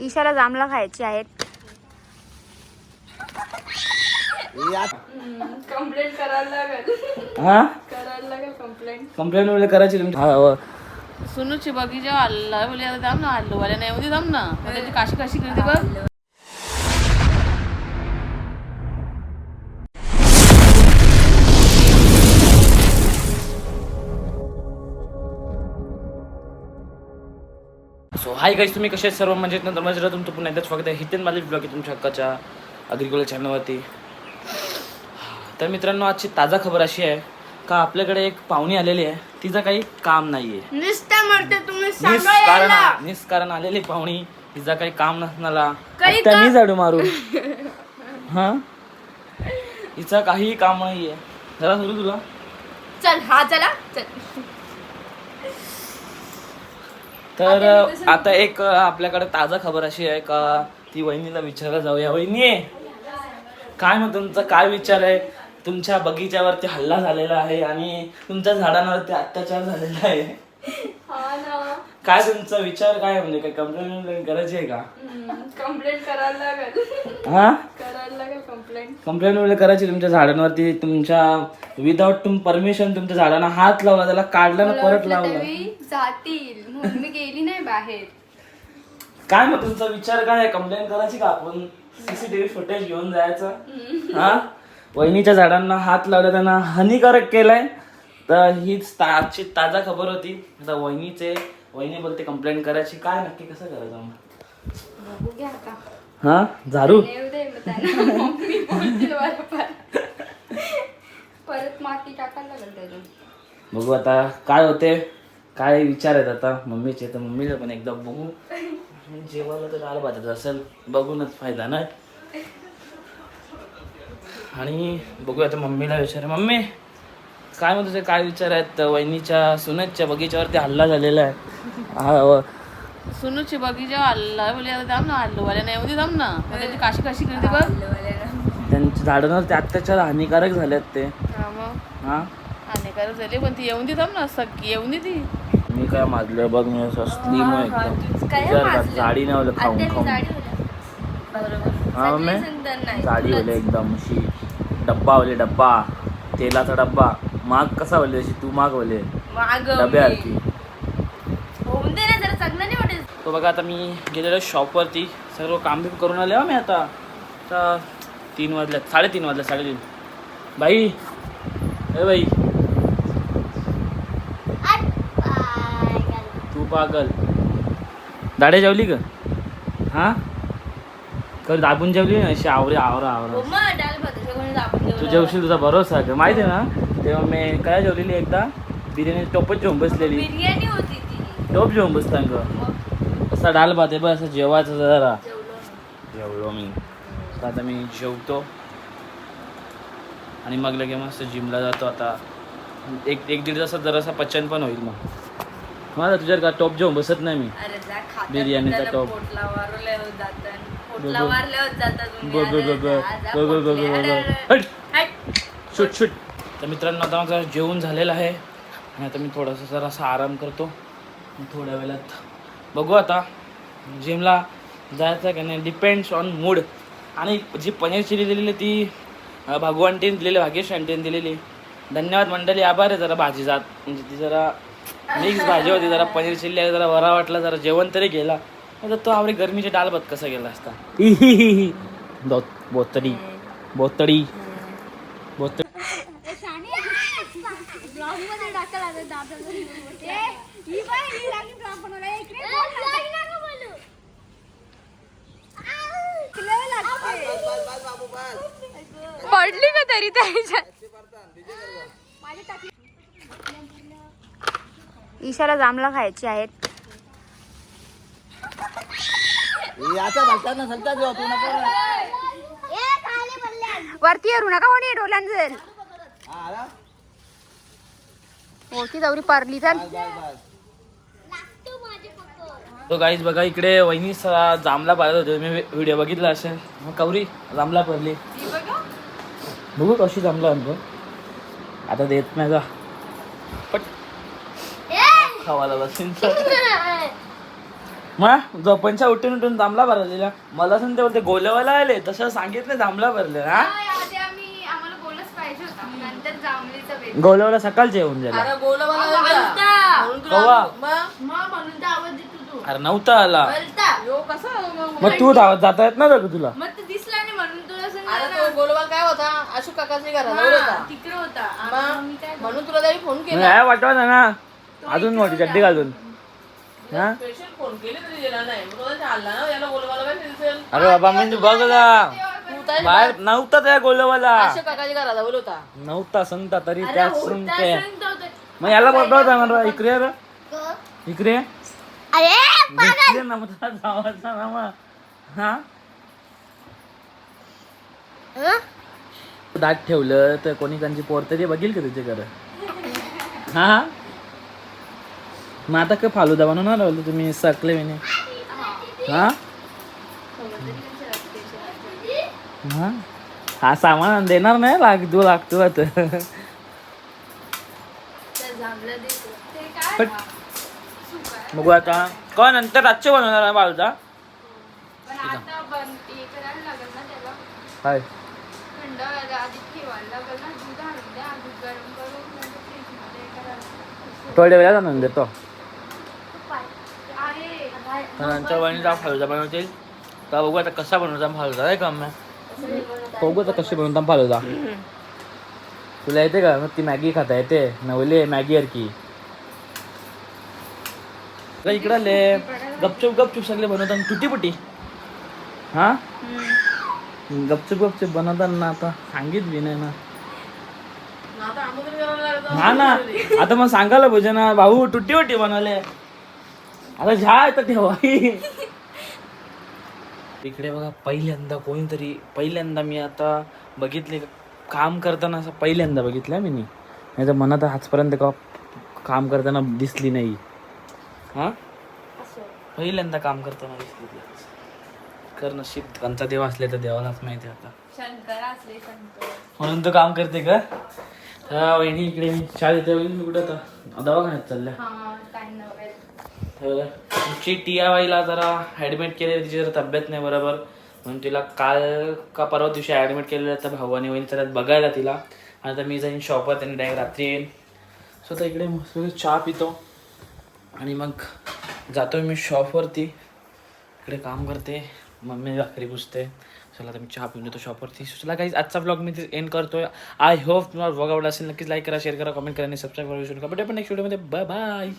ईशाला जांभळं खायची आहेत. कंप्लेंट करायला लागेल. हा करायला लागेल कंप्लेंट. कंप्लेंट वगैरे करायची तुमची. सुनूची बगीचा हल्ला बोले आता थांब ना हल्लो वाल्या नाही होती थांब ना त्याची काशी काशी करते बघ. सो हाय गाईज, तुम्ही कसे सर्व म्हणजे नंतर तुमचं पुन्हा एकदा स्वागत आहे हितेन माझे ब्लॉग आहे तुमच्या हक्काच्या अग्रिकल्चर चॅनलवरती. तर मित्रांनो, आजची ताजा खबर अशी आहे का आपल्याकडे एक पाहुणी आलेली आहे, तिचं काही काम नाहीये. निष्कारण आलेली पाहुणी, तिचं काही काम नसणारा मी झाडू मारू. हा, हिचं काही काम नाहीये. जरा सुरू तुला चल हा चला चल. तर आता एक आपल्याकडे ताजा खबर अशी आहे का ती वहिनीला विचारायला जाऊया. वहिनी, काय मग तुमचा काय विचार आहे? तुमच्या बगीच्यावरती हल्ला झालेला आहे आणि तुमच्या झाडांवरती अत्याचार झालेला आहे. काय तुमचा विचार काय, म्हणजे काय कंप्लेंट करायची आहे का? कंप्लेंट करायला लागेल. हा, करायला लागेल कंप्लेंट. कंप्लेंट वगैरे करायची तुमच्या झाडांवरती. तुमच्या विदाउट परमिशन तुमच्या झाडांना हात लावला, त्याला काढला ना परत लावला. जातील म्हणून मी गेली नाही बाहेर. काय मग तुमचा विचार काय आहे? कंप्लेंट करायची का आपण? सीसीटीव्ही फुटेज घेऊन जायचं. हा, वहिनीच्या झाडांना हात लावला, त्यांना हानिकारक केलाय. तर हीच आजची ताजा खबर होती. आता वहिनी बोलते कंप्लेंट करायची. काय नक्की कसं करायचं मग? बघू घ्या आता. हा, झारू मम्मी बोलतील परत माती टाकायला लागेल त्याच्यात. बघू आता काय होते, काय विचार आहेत आता मम्मीचे. तर मम्मीला पण एकदा बघू. जेवायला तर डाळ भातच असेल, बघूनच फायदा नाही. आणि बघूया आता मम्मीला विचार. मम्मी, काय मग तुझे काय विचार आहेत? वहिनीच्या सुनच्या बगीच्यावरती हल्ला झालेला आहे. सुनूची बगीचा हल्ला बोले आता थांब ना हल्लो वाल्या नाही होती थांब ना त्याची काशी काशी करते बघ. त्यांच्या झाडांवरती अत्याचार हानिकारक झालेत ते. हा, हानिकारक झाले पण ती येऊन दे थांब ना सगळी येऊन दे ती. मी काय माजलं बघ, मी असं स्लिम आहे एकदम. जाडी नाही होलं खाऊन खाऊन. हा मम्मी, जाडी होले एकदम. अशी डब्बा होले, डब्बा तेलाचा डब्बा. माग कसा होले, अशी तू माग होले डब्यासारखी. तो बघा, आता मी गेलेलो शॉपवरती, सर्व काम बी करून आले. मी आता 3 वाजल्यात, 3:30 वाजल्यात, 3:30. बाई, ए बाई, तू पागल. दाढे जेवली का? हा, कर दाबून जेवली ना अशी आवरा आवरा आवरा. तू जेवशील, तुझा भरोसा आहे का? माहिती आहे ना, तेव्हा मी काय जेवलेली एकदा बिर्याणी, टोपच जेवून बसलेली. बिर्याणी होती ती. टोप जेवून बसता का? असा डाल भात आहे बस, असं जेवायचं जरा. जेवलो मी. आता मी जेवतो आणि मग लगे मस्त जिमला जातो. आता एक 1-1.5 तासात जरासा पचन पण होईल. मग मला तुझ्या का टोप जेवून बसत नाही मी. बिर्याणीचा टोप शूट शूट. तर मित्रांनो, आता माझं जेवण झालेलं आहे आणि आता मी थोडासा जरासा आराम करतो. थोड्या वेळात बघू आता जिमला जायचं का नाही, डिपेंड्स ऑन मूड. आणि जी पनीर चिली दिलेली ती भागू आंटीने दिलेली, भाग्येश आंटीने दिलेली. धन्यवाद मंडळी, आभार आहे. जरा भाजी जात म्हणजे ती जरा मिक्स भाजी होती, जरा पनीर चिल्ली आहे, जरा बरा वाटला, जरा जेवण तरी गेला. तर तो आवडे गरमीचे डाळ भात कसा गेला असता. बोतडी बोतडी बोतडी. पडली का तरी त्याच्यात? ईशाला जांभळं खायची आहेत. वरती येऊ नका कोणी डोल्यांचं. हो ती दौरी परली. चल तो गाईज बघा, इकडे वहिनी जांभळा पाहिजे होते, मी व्हिडिओ बघितला असेल. मग कवरी जांभळा पडली. बघू कशी जांभळा आणतो. आता देत नाही का पट खावाला बसेन. मग झोपणच्या उठून थांबला भरलेला मला सांगते बोलते गोलवाला आले तसं सांगितलं थांबला भरले हा आम्हाला बोलच पाहिजे होता नंतर जांभळीचा बेत गोलवाला सकाळचे येऊन जाईल अरे गोलवाला म्हणून तुला कवा? मग म्हणून तर आवाज देतो तू अरे नव्हता आला यो कसं मग तू धावत जाता येत ना का तुला मग ते दिसला नाही म्हणून तुला अरे तो गोलवाल काय होता अशोक काकाच्या घरात होता तिकडे होता मग म्हणून तुला त्याने फोन केला काय वाटवा ना अजून मोठी चड्डी घालून हा स्पेशल फोन केले तरी गेला नाही मग तुला चालला ना याला गोलवाला काय दिसेल अरे बाबा मी बघ ना तू काय बाहेर नव्हता त्या गोलवाला अशोक काकाच्या घरात होता नव्हता सांगता तरी त्या सांगते मग याला बोलता मला इकडे ये रे. इकडे ये. दिसले ना मग तुला जावाचा ना मग हा दाट ठेवलं तर कोणी kanji पोर तरी बघील का तुझ्याकडे हा मग आता काय फालुदा बनवणार राहिलो तुम्ही सकले म्हणे हा हा हा सामान देणार नाही लागतो आता पण बघू आता कोण नंतर रातचे बनवणार आहे फालुदा हाय थंड आधी ठेवायला लागेल ना दूध आणून द्या दूध गरम करून नंतर फ्रीजमध्ये करा थोड्या वेळात आणून देतो आहे नंतर वहिनीचा फालुदा बनवतील तर बघू आता कसा बनवता फालुदा आहे का मॅ बघू आता कशी बनवता फालुदा तुला येते का मग ती मॅगी खाता येते नवले मॅगी की इकडं ले गपचूप सगळे बनवतात तुटी पुटी हा गपचूप बनवताना आता सांगित बी नाही ना आता आमंत्रण करायला लागलं हा ना आता मग सांगायला पाहिजे ना भाऊ तुटी वटी बनवले आता झा तर ठेवा इकडे बघा पहिल्यांदा मी आता बघितले काम करताना असं पहिल्यांदा बघितलं मी नाही तर मनात आजपर्यंत का काम करताना दिसली नाही हा पहिल्यांदा काम करताना दिसली कर नशीब कोणता देव असले तर देवालाच माहिती आता शंकर असले शंकर म्हणून तो काम करते का वहिनी इकडे मी शाळेत वहिनी कुठं आता दवाखान्यात चालल्या हा काय नव्हे तुमची टियाबाईला जरा ॲडमिट केले तिची जरा तब्येत नाही बरोबर म्हणून तिला काल का परवा दिवशी ॲडमिट केलेलं तर भाऊ आणि वहिनी त्यात बघायला तिला आता मी जाईन शॉपवर त्यांनी डायरेक्ट रात्री येईन स्वतः इकडे मस्त चहा पितो आणि मग जातो मी शॉपवरती इकडे काम करते मम्मी भाकरी पुसते चला आता मी चहा पिऊन येतो शॉपवरती चला काही आजचा ब्लॉग मी एंड करतोय आय होप तुम्हाला ब्लॉग आवडला असेल नक्कीच लाईक करा शेअर करा कमेंट करा आणि सबस्क्राईब करा विसरू नका भेटू पण नेक्स्ट व्हिडिओमध्ये बाय बाय